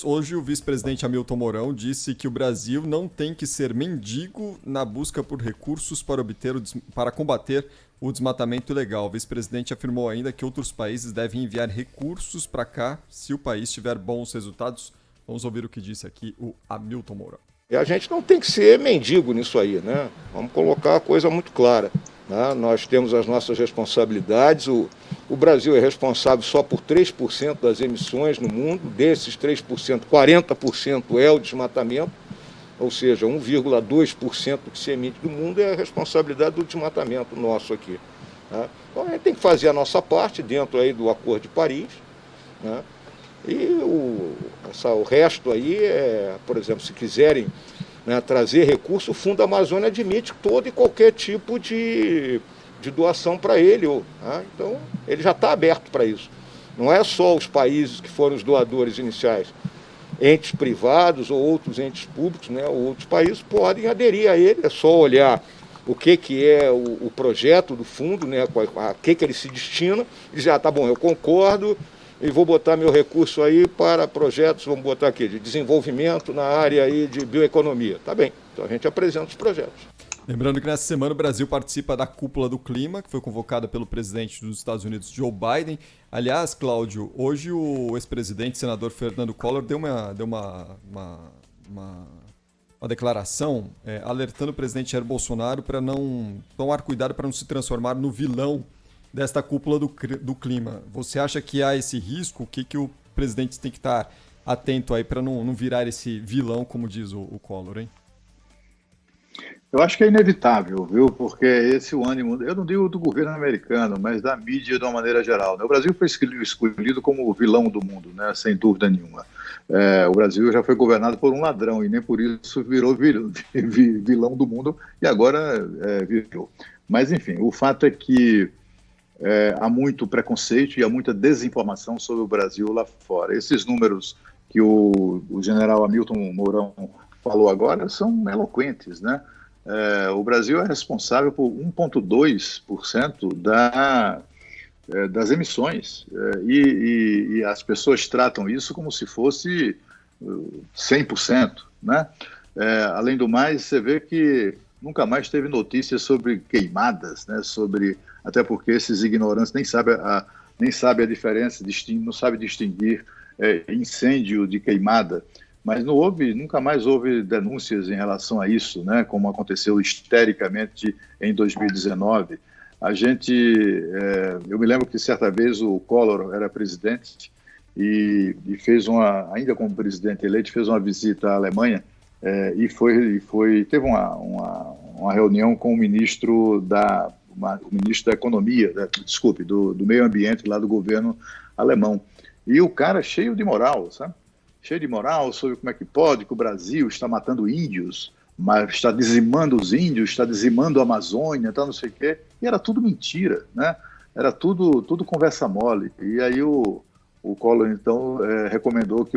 Hoje, o vice-presidente Hamilton Mourão disse que o Brasil não tem que ser mendigo na busca por recursos para combater o desmatamento ilegal. O vice-presidente afirmou ainda que outros países devem enviar recursos para cá se o país tiver bons resultados. Vamos ouvir o que disse aqui o Hamilton Mourão. E a gente não tem que ser mendigo nisso aí, né? Vamos colocar a coisa muito clara, né? Nós temos as nossas responsabilidades. O Brasil é responsável só por 3% das emissões no mundo. Desses 3%, 40% é o desmatamento, ou seja, 1,2% que se emite do mundo é a responsabilidade do desmatamento nosso aqui, né? Então a gente tem que fazer a nossa parte dentro aí do Acordo de Paris, né? E o resto aí, por exemplo, se quiserem, né, trazer recurso, o Fundo Amazônia admite todo e qualquer tipo de doação para ele. Né? Então, ele já está aberto para isso. Não é só os países que foram os doadores iniciais. Entes privados ou outros entes públicos, né, ou outros países podem aderir a ele. É só olhar o que é o projeto do fundo, né, a que ele se destina, e dizer, tá bom, eu concordo, e vou botar meu recurso aí para projetos, vamos botar aqui, de desenvolvimento na área aí de bioeconomia. Tá bem, então a gente apresenta os projetos. Lembrando que nessa semana o Brasil participa da Cúpula do Clima, que foi convocada pelo presidente dos Estados Unidos, Joe Biden. Aliás, Cláudio, hoje o ex-presidente, senador Fernando Collor, deu uma declaração alertando o presidente Jair Bolsonaro para não tomar cuidado para não se transformar no vilão desta cúpula do clima. Você acha que há esse risco? O que o presidente tem que estar atento aí para não virar esse vilão, como diz o Collor, hein? Eu acho que é inevitável, viu? Porque esse o ânimo, eu não digo do governo americano, mas da mídia de uma maneira geral, né? O Brasil foi escolhido como o vilão do mundo, né? Sem dúvida nenhuma. O Brasil já foi governado por um ladrão e nem por isso virou vilão do mundo e agora virou. Mas, enfim, o fato é que há muito preconceito e há muita desinformação sobre o Brasil lá fora. Esses números que o general Hamilton Mourão falou agora são eloquentes, né? O Brasil é responsável por 1,2% das emissões e as pessoas tratam isso como se fosse 100%, né? Além do mais, você vê que nunca mais teve notícias sobre queimadas, né? Até porque esses ignorantes nem sabem a diferença, não sabem distinguir incêndio de queimada. Mas nunca mais houve denúncias em relação a isso, né? Como aconteceu histericamente em 2019. Eu me lembro que certa vez o Collor era presidente e fez ainda como presidente eleito, fez uma visita à Alemanha e teve uma reunião com o ministro da Economia, do Meio Ambiente lá do governo alemão. E o cara cheio de moral, sabe? Cheio de moral sobre como é que pode, que o Brasil está matando índios, mas está dizimando os índios, está dizimando a Amazônia, tá, não sei o quê. E era tudo mentira, né? Era tudo conversa mole. E aí o Collor, então, recomendou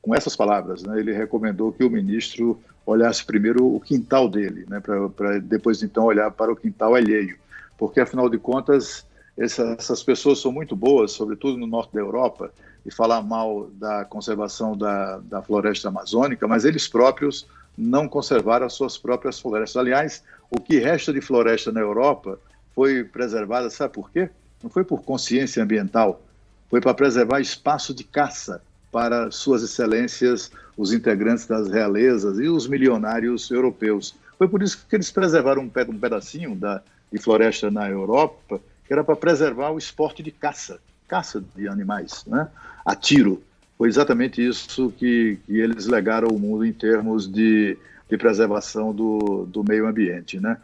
com essas palavras, né, ele recomendou que o ministro olhasse primeiro o quintal dele, né, para depois, então, olhar para o quintal alheio. Porque, afinal de contas, essas pessoas são muito boas, sobretudo no norte da Europa, e falar mal da conservação da floresta amazônica, mas eles próprios não conservaram as suas próprias florestas. Aliás, o que resta de floresta na Europa foi preservada, sabe por quê? Não foi por consciência ambiental, foi para preservar espaço de caça para suas excelências, os integrantes das realezas e os milionários europeus. Foi por isso que eles preservaram um pedacinho de floresta na Europa, que era para preservar o esporte de caça de animais, né? A tiro. Foi exatamente isso que eles legaram ao mundo em termos de preservação do meio ambiente, né?